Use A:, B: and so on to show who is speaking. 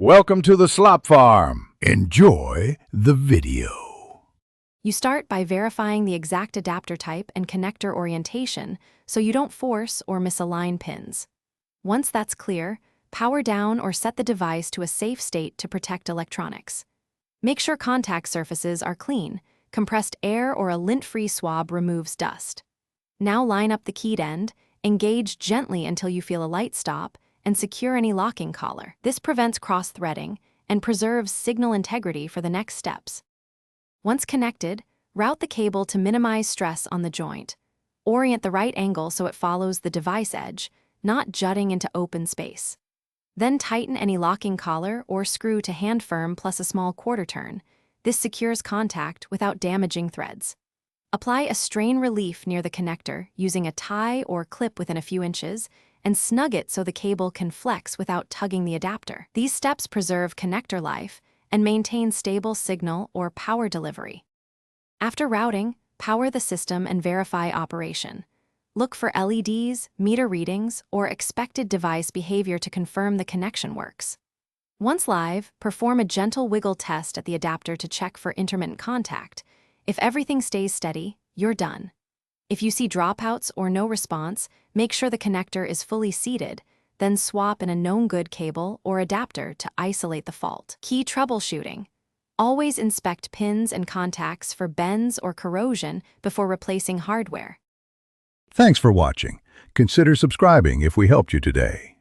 A: Welcome to the Slop Farm. Enjoy the video.
B: You start by verifying the exact adapter type and connector orientation so you don't force or misalign pins. Once that's clear, power down or set the device to a safe state to protect electronics. Make sure contact surfaces are clean. Compressed air or a lint-free swab removes dust. Now line up the keyed end, engage gently until you feel a light stop, and secure any locking collar. This prevents cross-threading and preserves signal integrity for the next steps. Once connected, route the cable to minimize stress on the joint. Orient the right angle so it follows the device edge, not jutting into open space. Then tighten any locking collar or screw to hand firm plus a small quarter turn. This secures contact without damaging threads. Apply a strain relief near the connector using a tie or clip within a few inches, and snug it so the cable can flex without tugging the adapter. These steps preserve connector life and maintain stable signal or power delivery. After routing, power the system and verify operation. Look for LEDs, meter readings, or expected device behavior to confirm the connection works. Once live, perform a gentle wiggle test at the adapter to check for intermittent contact. If everything stays steady, you're done. If you see dropouts or no response, make sure the connector is fully seated, then swap in a known good cable or adapter to isolate the fault. Key troubleshooting. Always inspect pins and contacts for bends or corrosion before replacing hardware.
A: Thanks for watching. Consider subscribing if we helped you today.